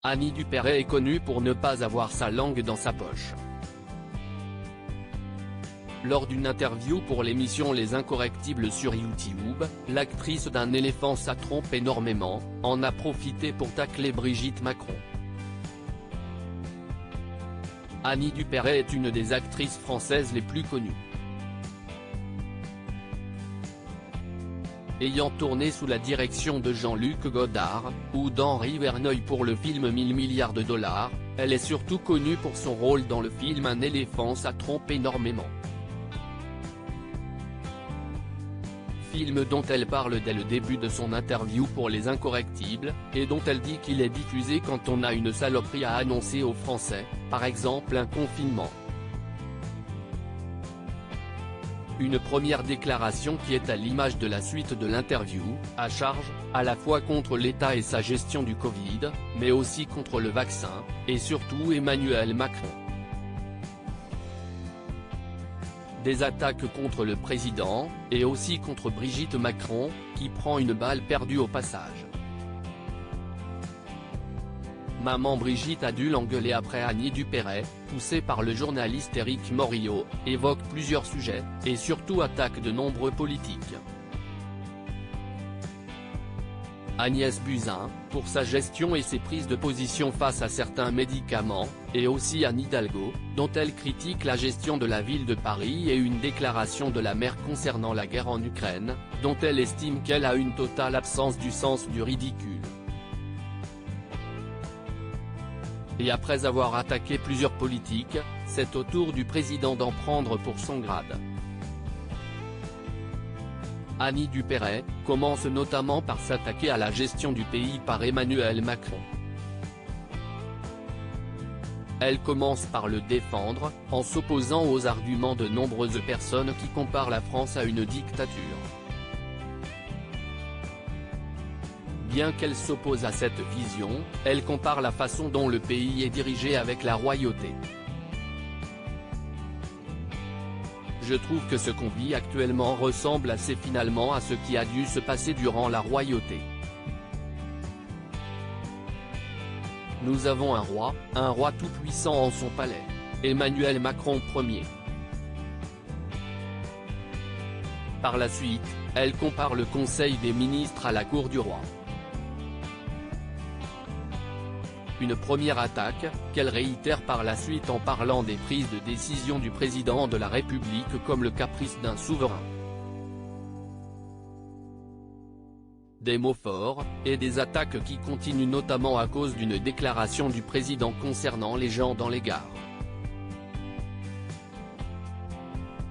Annie Dupéret est connue pour ne pas avoir sa langue dans sa poche. Lors d'une interview pour l'émission Les Incorrectibles sur YouTube, l'actrice d'Un éléphant ça trompe énormément, en a profité pour tacler Brigitte Macron. Annie Dupéret est une des actrices françaises les plus connues. Ayant tourné sous la direction de Jean-Luc Godard, ou d'Henri Verneuil pour le film 1000 milliards de dollars, elle est surtout connue pour son rôle dans le film Un éléphant ça trompe énormément. Film dont elle parle dès le début de son interview pour Les Incorrectibles, et dont elle dit qu'il est diffusé quand on a une saloperie à annoncer aux Français, par exemple un confinement. Une première déclaration qui est à l'image de la suite de l'interview, à charge, à la fois contre l'État et sa gestion du Covid, mais aussi contre le vaccin, et surtout Emmanuel Macron. Des attaques contre le président, et aussi contre Brigitte Macron, qui prend une balle perdue au passage. Maman Brigitte a dû l'engueuler après Annie Dupéret, poussée par le journaliste Éric Morillo, évoque plusieurs sujets, et surtout attaque de nombreux politiques. Agnès Buzyn, pour sa gestion et ses prises de position face à certains médicaments, et aussi Anne Hidalgo, dont elle critique la gestion de la ville de Paris et une déclaration de la maire concernant la guerre en Ukraine, dont elle estime qu'elle a une totale absence du sens du ridicule. Et après avoir attaqué plusieurs politiques, c'est au tour du président d'en prendre pour son grade. Annie Dupéret commence notamment par s'attaquer à la gestion du pays par Emmanuel Macron. Elle commence par le défendre, en s'opposant aux arguments de nombreuses personnes qui comparent la France à une dictature. Bien qu'elle s'oppose à cette vision, elle compare la façon dont le pays est dirigé avec la royauté. Je trouve que ce qu'on vit actuellement ressemble assez finalement à ce qui a dû se passer durant la royauté. Nous avons un roi tout-puissant en son palais. Emmanuel Macron Ier. Par la suite, elle compare le Conseil des ministres à la cour du roi. Une première attaque, qu'elle réitère par la suite en parlant des prises de décision du président de la République comme le caprice d'un souverain. Des mots forts, et des attaques qui continuent notamment à cause d'une déclaration du président concernant les gens dans les gares.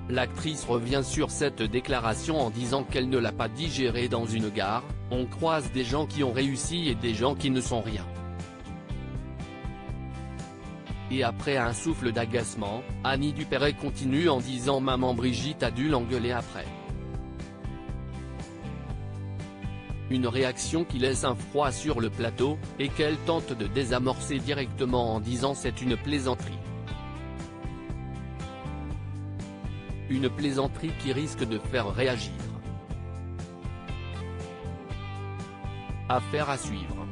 L'actrice revient sur cette déclaration en disant qu'elle ne l'a pas digérée dans une gare, on croise des gens qui ont réussi et des gens qui ne sont rien. Et après un souffle d'agacement, Annie Dupéret continue en disant maman Brigitte a dû l'engueuler après. Une réaction qui laisse un froid sur le plateau, et qu'elle tente de désamorcer directement en disant c'est une plaisanterie. Une plaisanterie qui risque de faire réagir. Affaire à suivre.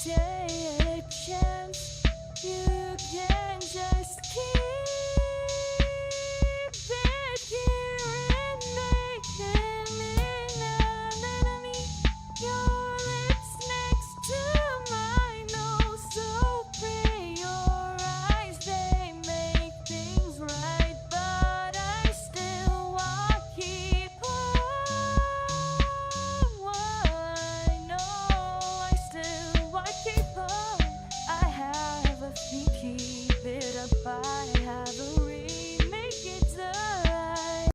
Take a chance, you can